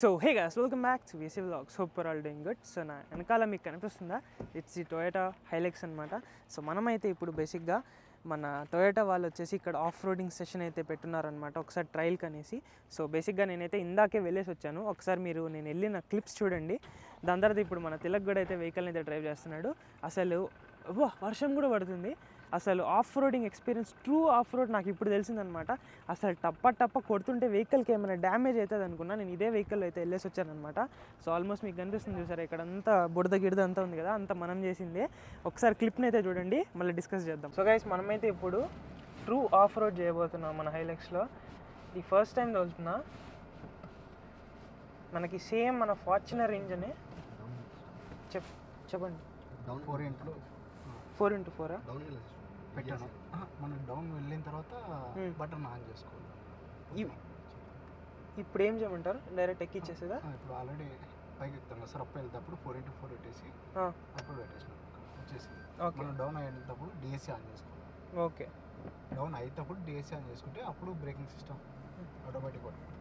So hey guys, welcome back to VC Vlogs. Hope you're all doing good. So నా వెనకాల మీకు కనిపిస్తుందా, it's the Toyota హైలెక్స్ అనమాట. So మనమైతే ఇప్పుడు బేసిక్గా మన టొయోటా వాళ్ళు వచ్చేసి ఇక్కడ ఆఫ్ రోడింగ్ సెషన్ అయితే పెట్టున్నారనమాట, ఒకసారి ట్రయల్కి అనేసి. సో బేసిక్గా నేనైతే ఇందాకే వెళ్ళేసి వచ్చాను, ఒకసారి మీరు నేను వెళ్ళిన క్లిప్స్ చూడండి. దాని తర్వాత ఇప్పుడు మన తిలక్ కూడా అయితే వెహికల్ని అయితే డ్రైవ్ చేస్తున్నాడు. అసలు వర్షం కూడా పడుతుంది. అసలు off roading experience, true of road నాకు ఇప్పుడు తెలిసిందనమాట. అసలు టప్ప కొడుతుంటే వెహికల్కి ఏమైనా డ్యామేజ్ అవుతుంది అనుకున్నా. నేను ఇదే వెహికల్ అయితే వెళ్ళేసి వచ్చానమాట. సో ఆల్మోస్ట్ మీకు కనిపిస్తుంది చూసారా, ఇక్కడ అంతా బుడద గిడద అంతా ఉంది కదా, అంతా మనం చేసిందే. ఒకసారి క్లిప్ని అయితే చూడండి, మళ్ళీ డిస్కస్ చేద్దాం. సో గైస్, మనమైతే ఇప్పుడు ట్రూ ఆఫ్ రోడ్ చేయబోతున్నాం మన హైలెక్స్లో. ఇది ఫస్ట్ టైం తోలుతున్నా. మనకి సేమ్ మన ఫార్చునర్ ఇంజనే. చెప్పండి. 4x4 పెట్టాను. మనం డౌన్ వెళ్ళిన తర్వాత బటన్ ఆన్ చేసుకోవాలి. ఇప్పుడు ఏం చేయమంటారు? డైరెక్ట్ ఎక్కిచ్చేసేదా? ఇప్పుడు ఆల్రెడీ పైకి ఎక్కుతాం కదా సార్, అప్పుడు వెళ్తేప్పుడు 4x4 పెట్టేసి అప్పుడు పెట్టేసినాం వచ్చేసింది. మనం డౌన్ అయ్యేటప్పుడు డిఎస్సీ ఆన్ చేసుకోవాలి. ఓకే, డౌన్ అయ్యేటప్పుడు డిఎస్సీ ఆన్ చేసుకుంటే అప్పుడు బ్రేకింగ్ సిస్టమ్ ఆటోమేటిక్ పడుతుంది.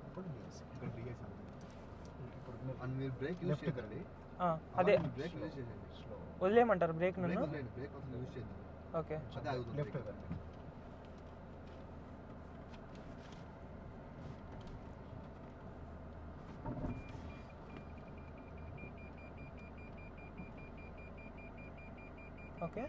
ఇప్పుడు డిఎస్సీ ఇక్కడ డిఎస్సీ మీరు బ్రేక్ లెఫ్ట్ కండి. అదే బ్రేక్ యూజ్ చేయండి. స్లో వదిలేయమంటారు బ్రేక్ నన్ను? బ్రేక్ అసలు యూజ్ చేయండి. ఓకే, అదే ఆగుతుంది. లెఫ్ట్ కండి. ఓకే,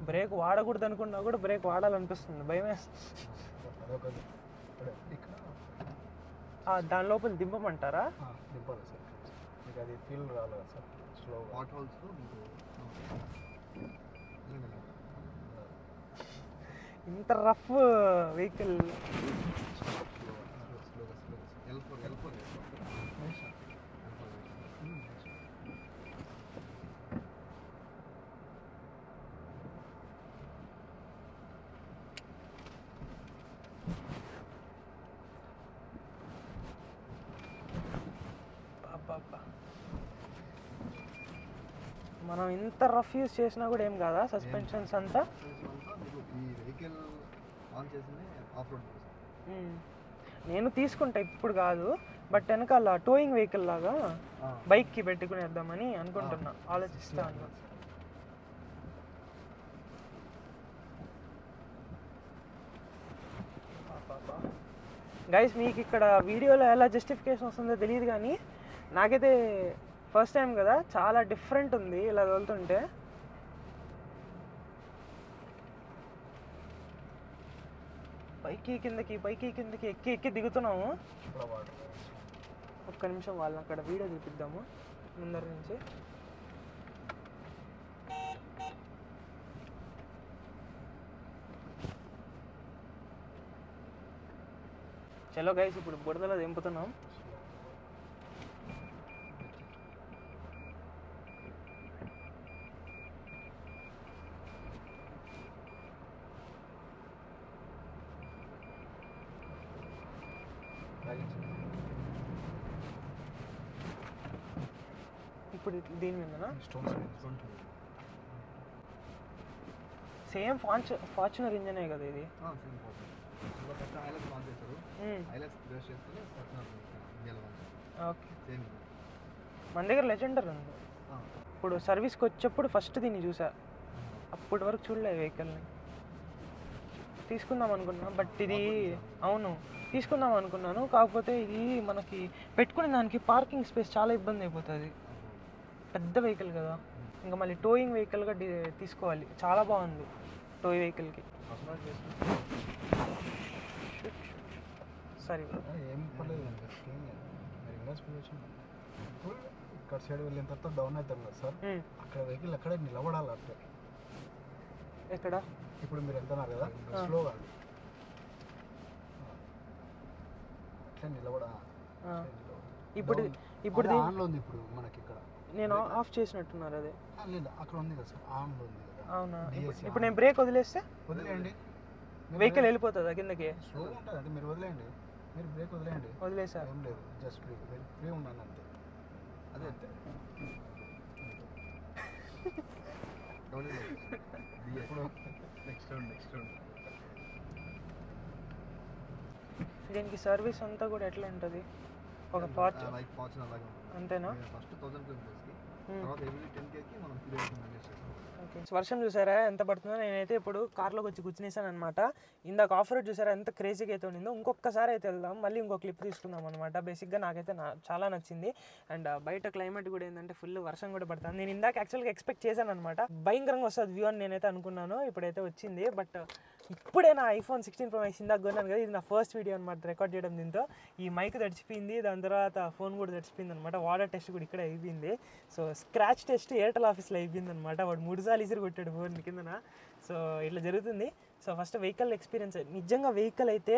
బ్రేక్ వాడకూడదు అనుకున్నా కూడా బ్రేక్ వాడాలనిపిస్తుంది, భయం వేస్తుంది. దాని లోపల దింపమంటారా? దింపాలి సార్, మీకు అది ఫీల్ రాలేదు సార్. స్లో వాట్ హోల్స్ ఇంత రఫ్ వెహికల్. మనం ఇంత రఫ్ యూస్ చేసినా కూడా ఏం కాదా సస్పెన్షన్స్ అంతా? ఈ వెహికల్ ఆన్ చేసింది ఆఫ్ రోడ్. నేను తీసుకుంటా, ఇప్పుడు కాదు, బట్ వెనకాల టోయింగ్ వెహికల్ లాగా బైక్కి పెట్టుకునేద్దామని అనుకుంటున్నా, ఆలోచిస్తా ఉన్నా. గైస్, మీకు ఇక్కడ వీడియోలో ఎలా జస్టిఫికేషన్ వస్తుందో తెలియదు, కానీ నాకైతే ఫస్ట్ టైం కదా, చాలా డిఫరెంట్ ఉంది ఇలా వెళ్తుంటే. పైకి కిందకి ఎక్కి దిగుతున్నాము. ఒక్క నిమిషం, వాళ్ళని అక్కడ వీడియో చూపిద్దాము ముందర నుంచి. చలో గైస్, ఇప్పుడు బుడదలో దింపుతున్నాం. ఇప్పుడు దీని మీదనా? సేమ్ ఫార్చునర్ ఇంజనే కదా ఇది? ఓకే, మన దగ్గర లెజెండర్ ఉంది. ఇప్పుడు సర్వీస్కి వచ్చేప్పుడు ఫస్ట్ దీన్ని చూసా, అప్పటి వరకు చూడలేదు వెహికల్ని. తీసుకుందాం అనుకున్నా, బట్ ఇది అవును తీసుకుందాం అనుకున్నాను, కాకపోతే ఇది మనకి పెట్టుకునే దానికి పార్కింగ్ స్పేస్ చాలా ఇబ్బంది అయిపోతుంది, పెద్ద వెహికల్ కదా. ఇంకా మళ్ళీ టోయింగ్ వెహికల్గా తీసుకోవాలి. చాలా బాగుంది టోయ్ వెహికల్కి. సరే, ఏం పర్లేదు. ఇక్కడ సైడ్ వెళ్ళిన తర్వాత డౌన్ అవుతాం కదా సార్, అక్కడ వెహికల్ అక్కడే నిలబడాలి. అంటే ఎక్కడ? ఇప్పుడు మీరు వెళ్తున్నారు కదా, స్లోగా అట్లా నిలబడా. ఇప్పుడు ఆన్లో ఉంది. ఇప్పుడు మనకి ఇక్కడ నేను ఆఫ్ చేసినట్టున్నారు. అదే లేదు, అక్కడ ఉంది కదా సార్, ఆన్లో ఉంది కదా. అవునా? ఇప్పుడు నేను బ్రేక్ వదిలేస్తే వదిలేయండి, వెహికల్ వెళ్ళిపోతుందా కిందకి? స్లో ఉంటుంది, అంటే మీరు వదిలేయండి. మీరు బ్రేక్ వదిలేయండి. వదిలేసారు. ఏం లేదు, జస్ట్ ఫ్రీ ఉన్నాను అంతే. అదే అంతే. Next round. దీనికి సర్వీస్ అంతా కూడా ఎట్లా ఉంటుంది? ఒక పార్ట్ లైక్ పార్ట్స్ అలాగే ఉంటుంది. అంతేనా? ఫస్ట్ 1000 కిలోమీటర్స్కి, తర్వాత ఎవ్రీ 10Kకి మనం కిలోమీటర్స్ అడ్జస్ట్ చేస్తాం. ఓకే. వర్షం చూసారా ఎంత పడుతుందో? నేనైతే ఇప్పుడు కార్లోకి వచ్చి కూర్చునేసాను అనమాట. ఇందాక ఆఫ్ రోడ్ చూసారా ఎంత క్రేజీగా అయితే ఉండిందో. ఇంకొకసారి అయితే వెళ్దాం, మళ్ళీ ఇంకో క్లిప్ తీసుకుందాం అనమాట. బేసిక్గా నాకైతే చాలా నచ్చింది. అండ్ బయట క్లైమేట్ కూడా ఏంటంటే ఫుల్ వర్షం కూడా పడుతుంది. నేను ఇందాక యాక్చువల్గా ఎక్స్పెక్ట్ చేశాను అనమాట, భయంకరంగా వస్తుంది వ్యూ అని నేనైతే అనుకున్నాను. ఇప్పుడైతే వచ్చింది. బట్ ఇప్పుడే నా iPhone 16 Pro Max ఇందాక కొన్నాను కదా, ఇది నా ఫస్ట్ వీడియో అనమాట రికార్డ్ చేయడం. దీంతో ఈ మైక్ తడిచిపోయింది, దాని తర్వాత ఫోన్ కూడా తడిచిపోయింది అనమాట. వాటర్ టెస్ట్ కూడా ఇక్కడ అయిపోయింది. సో స్క్రాచ్ టెస్ట్ ఎయిర్టెల్ ఆఫీస్లో అయిపోయింది అనమాట. వాడు 3 సార్లు ఇసిరి కొట్టాడు ఫోన్ కిందన. సో ఇట్లా జరుగుతుంది. సో ఫస్ట్ వెహికల్ ఎక్స్పీరియన్స్, నిజంగా వెహికల్ అయితే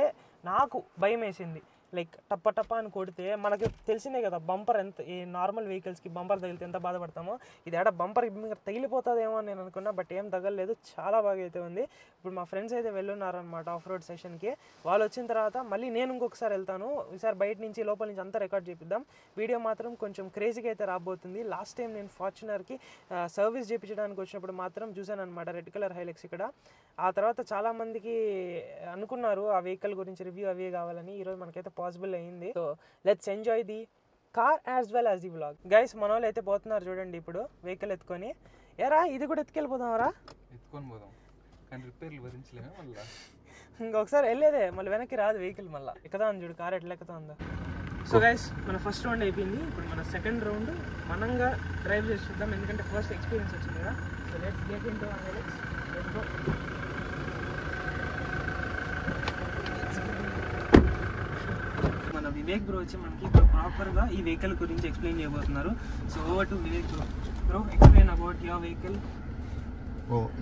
నాకు భయం వేసింది. లైక్ టప్ప అని కొడితే మనకి తెలిసిందే కదా, బంపర్ ఎంత, ఈ నార్మల్ వెహికల్స్కి బంపర్ తగిలితే ఎంత బాధపడతామో, ఇది ఆడ బంపర్ తగిలిపోతుందేమో అని నేను అనుకున్నా. బట్ ఏం తగలలేదు, చాలా బాగా అయితే ఉంది. ఇప్పుడు మా ఫ్రెండ్స్ అయితే వెళ్ళున్నారనమాట ఆఫ్ రోడ్ సెషన్కి. వాళ్ళు వచ్చిన తర్వాత మళ్ళీ నేను ఇంకొకసారి వెళ్తాను. ఈసారి బయట నుంచి లోపల నుంచి అంతా రికార్డ్ చేపిద్దాం. వీడియో మాత్రం కొంచెం క్రేజీగా అయితే రాబోతుంది. లాస్ట్ టైం నేను ఫార్చునర్కి సర్వీస్ చేయించడానికి వచ్చినప్పుడు మాత్రం చూశాను అనమాట రెడ్ కలర్ హైలెక్స్ ఇక్కడ. ఆ తర్వాత చాలామందికి అనుకున్నారు ఆ వెహికల్ గురించి రివ్యూ అవే కావాలని. ఈరోజు మనకైతే పాసిబుల్ అయ్యింది. So let's enjoy the car as well as the vlog. Guys మన వాళ్ళు అయితే పోతున్నారు చూడండి ఇప్పుడు వెహికల్ ఎత్తుకొని. ఏరా ఇది కూడా ఎత్తుకెళ్ళిపోదాంరా? ఎత్తుకొని పోదాం, కానీ రిపేర్లు భరించలేము మళ్ళీ. ఇంకొకసారి వెళ్ళేదే, మళ్ళీ వెనక్కి రాదు వెహికల్. మళ్ళీ ఎక్కుతా ఉంది చూడు కార్, ఎట్లా ఎక్కుతా ఉందో. సో గైస్ మన ఫస్ట్ రౌండ్ అయిపోయింది. ఇప్పుడు మన సెకండ్ రౌండ్ మనంగా డ్రైవ్ చేసి చూద్దాం, ఎందుకంటే ఫస్ట్ ఎక్స్పీరియన్స్ వచ్చింది కదా. సో లెట్స్ గెట్ ఇంటూ హైలెక్స్. Let's go. మన వివేక్ బ్రో వచ్చి మనకి ఇప్పుడు ప్రాపర్గా ఈ వెహికల్ గురించి ఎక్స్ప్లెయిన్ చేయబోతున్నారు. So over to Vivek bro. Bro explain about your vehicle.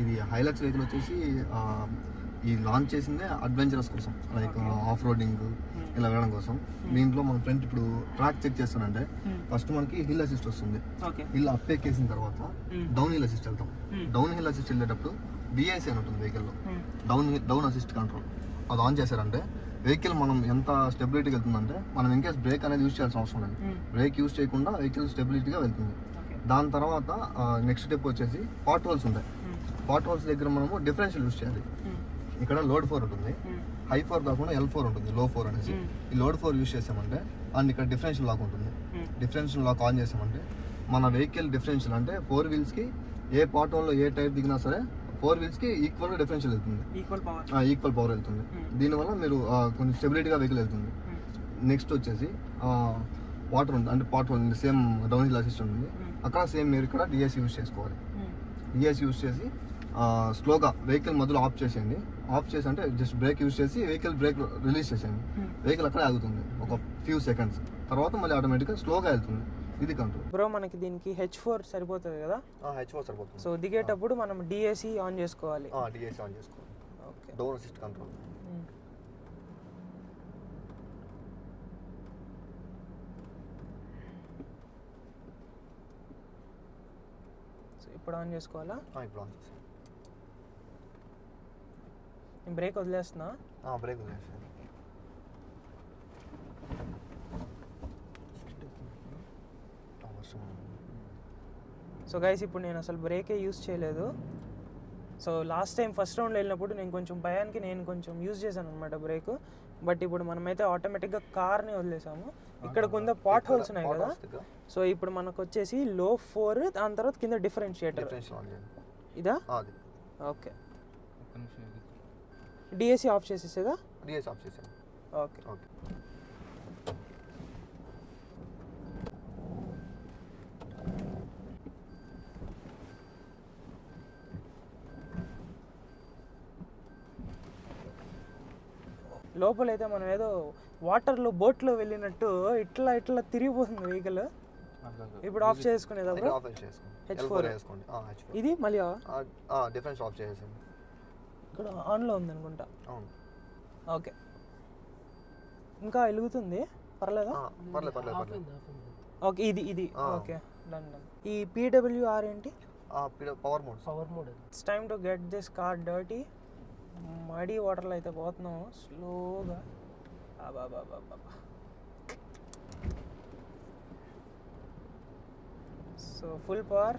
ఇది హైలక్స్ వెహికల్ వచ్చేసి ఈ లాంచ్ చేసిందే అడ్వెంచరస్ కోసం, లైక్ ఆఫ్ రోడింగ్ ఇలా వెళ్ళడం కోసం. దీంట్లో మన ఫ్రెండ్ ఇప్పుడు ట్రాక్ చెక్ చేస్తానంటే ఫస్ట్ మనకి హిల్ అసిస్ట్ వస్తుంది. హిల్ అప్ ఎక్కేసిన తర్వాత డౌన్ హిల్ అసిస్ట్ వెళ్తాం. డౌన్ హిల్ అసిస్ట్ వెళ్ళేటప్పుడు DIC అని ఉంటుంది వెహికల్లో, డౌన్ అసిస్ట్ కంట్రోల్. అది ఆన్ చేశారంటే వెహికల్ మనం ఎంత స్టెబిలిటీగా వెళ్తుందంటే మనం ఇన్కేస్ బ్రేక్ అనేది యూజ్ చేయాల్సిన అవసరం లేదు. బ్రేక్ యూజ్ చేయకుండా వెహికల్ స్టెబిలిటీగా వెళ్తుంది. దాని తర్వాత నెక్స్ట్ స్టెప్ వచ్చేసి పాట్ హోల్స్ ఉంటాయి. పాట్ హోల్స్ దగ్గర మనము డిఫరెన్షియల్ యూజ్ చేయాలి. ఇక్కడ లోడ్ 4 ఉంటుంది, హై 4 కాకుండా L4 ఉంటుంది, లో 4 అనేసి. ఈ లోడ్ 4 యూజ్ చేసామంటే అండ్ ఇక్కడ డిఫరెన్షియల్ లాక్ ఉంటుంది. డిఫరెన్షియల్ లాక్ ఆన్ చేసామంటే మన వెహికల్ డిఫరెన్షియల్ అంటే 4 వీల్స్కి ఏ పాట్ హోల్లో ఏ టైర్ దిగినా సరే 4 వీల్స్కి ఈక్వల్గా డిఫరెన్షియల్ వెళ్తుంది, ఈక్వల్ పవర్ వెళ్తుంది. దీనివల్ల మీరు కొంచెం స్టెబిలిటీగా వెహికల్ వెళ్తుంది. నెక్స్ట్ వచ్చేసి వాటర్ ఉంటుంది, అంటే pothole same downhill assist ఉంటుంది. అక్కడ సేమ్ మీరు ఇక్కడ DIC యూజ్ చేసుకోవాలి. DIC యూజ్ చేసి స్లోగా వెహికల్ మధ్యలో ఆఫ్ చేసేయండి. ఆఫ్ చేసి అంటే జస్ట్ బ్రేక్ యూజ్ చేసి వెహికల్ బ్రేక్ రిలీజ్ చేసేయండి. వెహికల్ అక్కడే ఆగుతుంది ఒక ఫ్యూ సెకండ్స్, తర్వాత మళ్ళీ ఆటోమేటిక్గా స్లోగా వెళ్తుంది. ఇది కంట్రోల్. బ్రో మనకి దీనికి H4 సరిపోతుంది కదా? H4 సరిపోతుంది. సో దిగేటప్పుడు మనం DIC ఆన్ చేసుకోవాలి. DIC ఆన్ చేసుకోవాలి. Okay. Down assist control. So ఇప్పుడు ఆన్ చేసుకోవాలా? ఇప్పుడు ఆన్ చేసి బ్రేక్ వదిలేస్తున్నా. బ్రేక్ వదిలేస్తాను. సో గైస్ ఇప్పుడు నేను అసలు బ్రేకే యూజ్ చేయలేదు. సో లాస్ట్ టైం ఫస్ట్ రౌండ్లో వెళ్ళినప్పుడు నేను కొంచెం భయానికి నేను కొంచెం యూజ్ చేశాను అనమాట బ్రేక్. బట్ ఇప్పుడు మనమైతే ఆటోమేటిక్గా కార్ని వదిలేసాము. ఇక్కడ కొంత పాట్ హోల్స్ ఉన్నాయి కదా. సో ఇప్పుడు మనకు వచ్చేసి లో 4, దాని తర్వాత కింద డిఫరెన్షియేటర్ ఇదా? ఓకే. DIC ఆఫ్ చేసేసేదా? DIC ఆఫ్ చేసాను. ఓకే. లోపలైతే మనం ఏదో వాటర్లో బోట్లో వెళ్ళినట్టు ఇట్లా ఇట్లా తిరిగిపోతుంది వెహికల్. ఇప్పుడు ఆఫ్ చేసుకునేదా బ్రో? H4 ఇది మళ్ళీ డిఫరెన్స్ ఆఫ్ చేసేసాను. ఇక్కడ ఆన్లో ఉంది అనుకుంటా. ఓకే. ఇంకా వెలుగుతుంది, పర్లేదా? ఓకే. ఇది ఓకే. డన్. ఈ PWR ఏంటి? Power mode. It's time to get this car dirty. Muddy వాటర్లో అయితే పోతున్నాము స్లోగా. So full power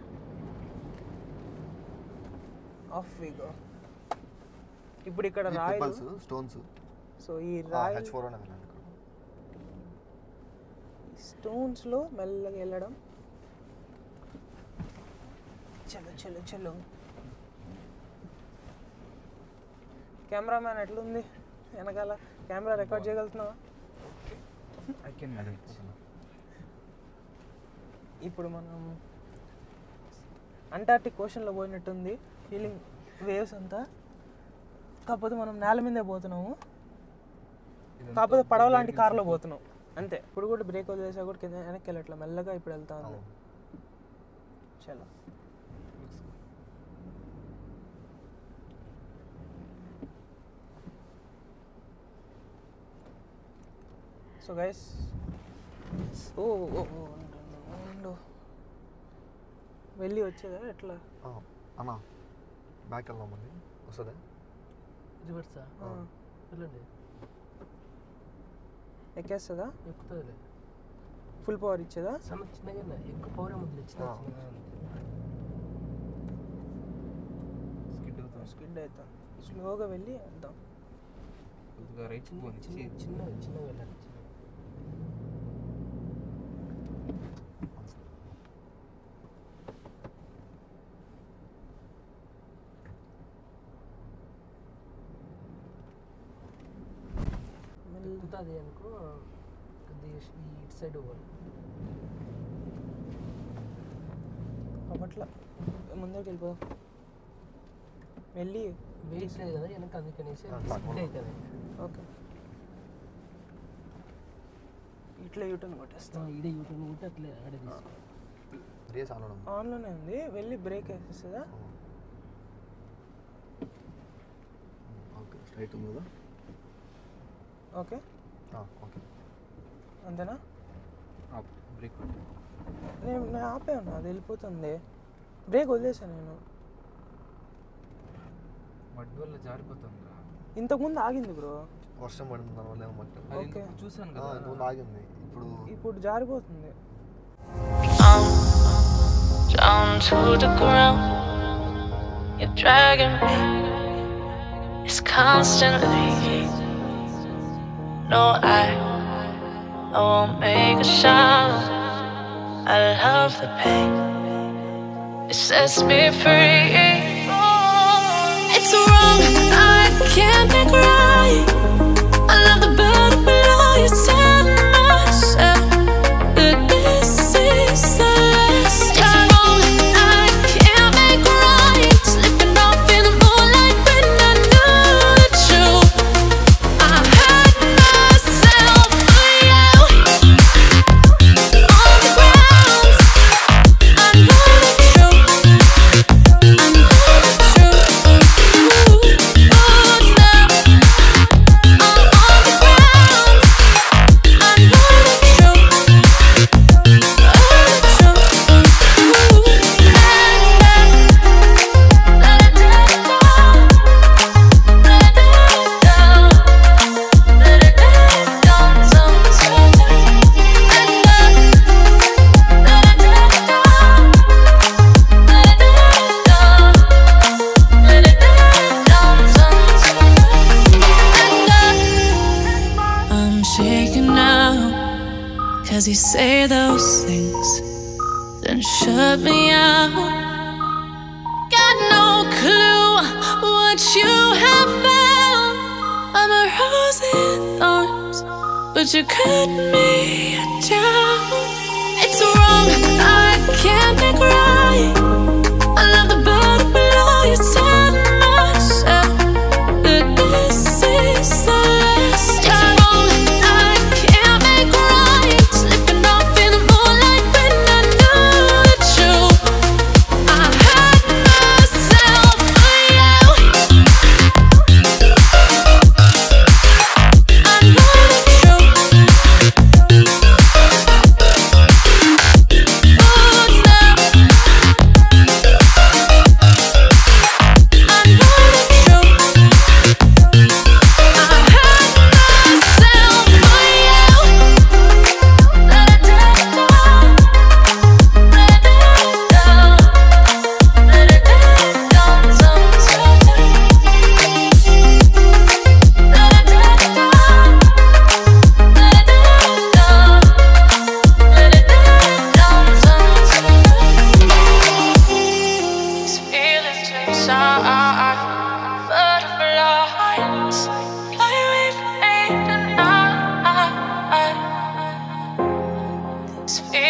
off we go. ఇప్పుడు ఇక్కడ రాయల్ స్టోన్స్. సో ఈ రాయల్ H4 అనేది స్టోన్స్లో మెల్లగా వెళ్ళడం. చలో చలో చలో. కెమెరామ్యాన్ ఎట్లుంది వెనకాల? కెమెరా రికార్డ్ చేయగలుగుతున్నావా? ఇప్పుడు మనం అంటార్టిక్ ఓషన్లో పోయినట్టుంది ఫీలింగ్, వేవ్స్ అంతా. కాకపోతే మనం నేల మీదే పోతున్నాము, కాకపోతే పడవ లాంటి కార్లో పోతున్నాం అంతే. ఇప్పుడు కూడా బ్రేక్ వదిలేసా కూడా కింద వెనక్కి వెళ్ళట్లా, మెల్లగా ఇప్పుడు వెళ్తా ఉంది. చలో సో గైస్, వెళ్ళి వచ్చేదా ఎట్లా అన్నా? బ్యాక్ వెళ్దాం మళ్ళీ వస్తుందా? రివర్సా? వెళ్ళండి. ఎక్కేస్తుందా? ఎక్కుతుందిలే. ఫుల్ పవర్ ఇచ్చేదా? చిన్నగా ఎక్కువ పవర్ ముందు ఇచ్చిన స్కిడ్ అవుతాం. స్లోగా వెళ్ళి వెళ్దాం. చిన్నగా వెళ్ళాలి. అది అనుకో ఇటు సైడ్ పోవాలి. అప్పట్లో ముందుకు వెళ్ళిపో. వెళ్ళి వెయిట్ లేదు కదా వెనక, అందుకనేసి అవుతుంది. ఓకే, ఇట్లా యూటర్న్ కొట్టేస్తాం. ఇదే యూటర్న్ కొట్టి అట్లే అక్కడ తీసుకో. ఆన్లోనే ఉంది. వెళ్ళి బ్రేక్ వేసేస్తుందా? స్ట్రైట్ ఉంది కదా? ఓకే ఓకే, అంతేనా? బ్రేక్ నేను ఆపాను, అది వెళ్ళిపోతుంది. బ్రేక్ వదిలేసాను నేను. మడ్ వల్ల జారిపోతుంది. ఇంతకుముందు ఆగింది బ్రో, వర్షం పడింది దానివల్ల ఏమో మట్టి. ఓకే చూసాను కదా, ఇంతకుముందు ఆగింది, ఇప్పుడు జారిపోతుంది. Down to the ground, you're dragging me. It's constantly. No, I won't make a sound. I love the pain. It sets me free. It's wrong, I can't make right. I love the bird below. You tell myself that this is the last time. It's wrong, I can't make right. Slipping off in the moonlight when I knew the truth. I hurt myself for you. On the ground, I know the truth. I know the truth. Oh, now I'm on the ground. I know the truth. I'm shaking now, 'cause you say those things, then shut me out. Got no clue what you have found. I'm a rose in thorns, but you cut me down. It's wrong, I can't make right. I love the bird below. You tell myself that this is the last time. It's wrong, I can't make right. Slipping off in the moonlight when I knew the truth. I hurt myself for you. I know the truth.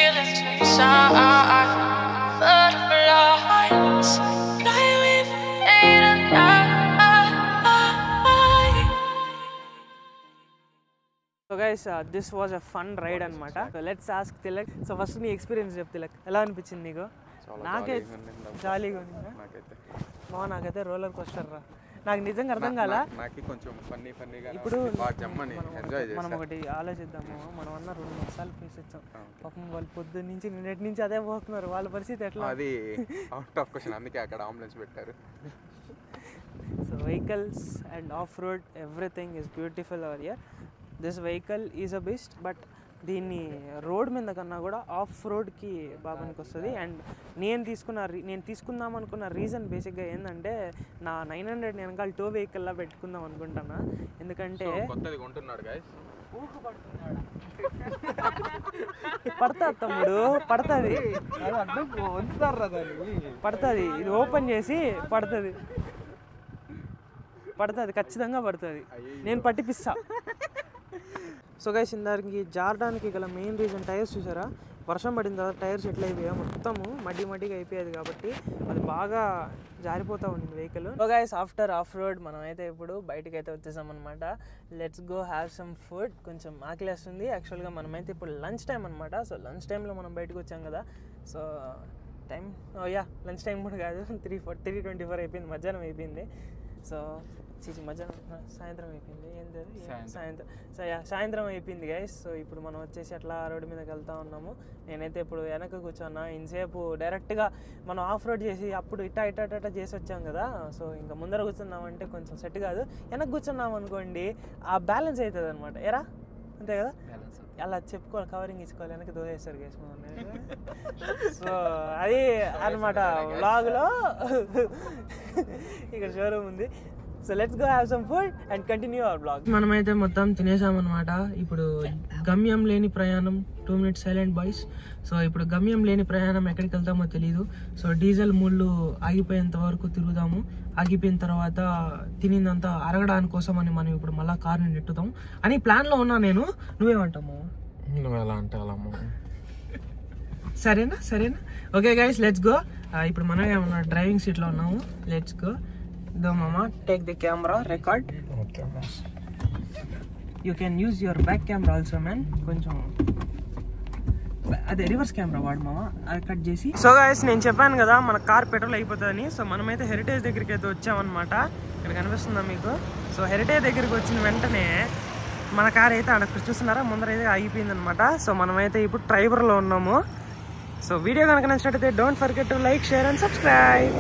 feelings inside. Butterflies fly with me tonight. So guys this was a fun ride అనమాట. So let's ask Tilak. So first నీ experience చెప్పు తిలక్, ఎలా అనిపించింది నీకు? నాకైతే జాలీగా ఉండిందా? నాకైతే roller coaster రా, నాకు నిజంగా అర్థం కాల. ఇప్పుడు మనం ఒకటి ఆలోచిద్దాము, మనం అన్న 2-3 సార్లు ఫేస్ ఇచ్చాం. పాపం వాళ్ళు పొద్దున్న నుంచి నిన్నటి నుంచి అదే పోతున్నారు, వాళ్ళ పరిస్థితి ఎట్లా? అది అవుట్ ఆఫ్ క్వశ్చన్, అందుకే అక్కడ అంబులెన్స్ పెట్టారు. So vehicles and of road everything is beautiful over here. This vehicle is a best, but దీన్ని రోడ్ మీద కన్నా కూడా ఆఫ్ రోడ్కి బాగా పనికి వస్తుంది. అండ్ నేను తీసుకుందాం అనుకున్న రీజన్ బేసిక్గా ఏంటంటే, నా 900 వెనకాల టో వెహికల్లా పెట్టుకుందాం అనుకుంటున్నా. ఎందుకంటే పడుతుంది తమ్ముడు, పడుతుంది, ఇది ఓపెన్ చేసి పడుతుంది, ఖచ్చితంగా పడుతుంది, నేను పట్టిపిస్తా. సో గైస్, ఇందానికి జారడానికి గల మెయిన్ రీజన్ టైర్స్ చూసారా? వర్షం పడిన తర్వాత టైర్స్ ఎట్లా అయిపోయా, మొత్తము మడ్డిగా అయిపోయేది కాబట్టి అది బాగా జారిపోతూ ఉండింది vehicle. So guys, after of road మనం అయితే ఇప్పుడు బయటకు అయితే వచ్చేసాం అనమాట. Let's go have some food. కొంచెం ఆకలేస్తుంది. యాక్చువల్గా మనమైతే ఇప్పుడు లంచ్ టైం అనమాట. సో లంచ్ టైంలో మనం బయటకు వచ్చాం కదా. సో టైం లంచ్ టైం కూడా కాదు, 3:24 అయిపోయింది, మధ్యాహ్నం అయిపోయింది. సో మధ్యాహ్నం సాయంత్రం అయిపోయింది, ఏంటి సాయంత్రం అయిపోయింది గైస్. సో ఇప్పుడు మనం వచ్చేసి అట్లా రోడ్డు మీదకి వెళ్తూ ఉన్నాము. నేనైతే ఇప్పుడు వెనక కూర్చున్నా. ఇంతసేపు డైరెక్ట్గా మనం ఆఫ్ రోడ్ చేసి అప్పుడు ఇట్టా చేసి వచ్చాం కదా. సో ఇంకా ముందర కూర్చున్నామంటే కొంచెం సెట్ కాదు. వెనక కూర్చున్నాం అనుకోండి, ఆ బ్యాలెన్స్ అవుతుంది అనమాట. ఎరా అంతే కదా, అలా చెప్పుకోవాలి, కవరింగ్ ఇచ్చుకోవాలి, వెనక్కి దోసేస్తారు గైస్ మనం. సో అది అనమాట వ్లాగ్లో. ఇక్కడ షోరూమ్ ఉంది. So let's go have some food and continue our blog. మనమైతే మొత్తం తినేసామన్నమాట. ఇప్పుడు గమ్యం లేని ప్రయాణం, 2 minutes సైలెంట్ బాయ్స్. సో ఇప్పుడు గమ్యం లేని ప్రయాణం, ఎక్కడికి వెళ్తామో తెలీదు. సో డీజిల్ ముళ్ళు ఆగిపోయేంత వరకు తిరుగుదాము. ఆగిపోయిన తర్వాత తినిందంతా అరగడానికి కోసం అని మనం ఇప్పుడు మళ్ళీ కార్ని నెట్టుతాం అని ప్లాన్లో ఉన్నా నేను. నువ్వేమంటాము? నువ్వు ఎలా అంటే అలా. సరేనా? Okay guys, let's go. ఇప్పుడు మనం ఏమన్నా డ్రైవింగ్ సీట్లో ఉన్నాము. Let's go. దో మామా, take the camera, record. You can use your back camera also man. కొంచెం అదే రివర్స్ కెమెరా వాడు మామా, అది కట్ చేసి. సో గైస్, నేను చెప్పాను కదా మన కార్ పెట్రోల్ అయిపోతుందని. సో మనమైతే హెరిటేజ్ దగ్గరికి అయితే వచ్చామన్నమాట. ఇక్కడ కనిపిస్తుందా మీకు? సో హెరిటేజ్ దగ్గరికి వచ్చిన వెంటనే మన కార్ అయితే అక్కడ చూస్తున్నారా, ముందర అయితే ఆగిపోయింది అనమాట. సో మనమైతే ఇప్పుడు డ్రైవర్లో ఉన్నాము. సో వీడియో కనుక నచ్చినట్టయితే don't forget to like, share and subscribe.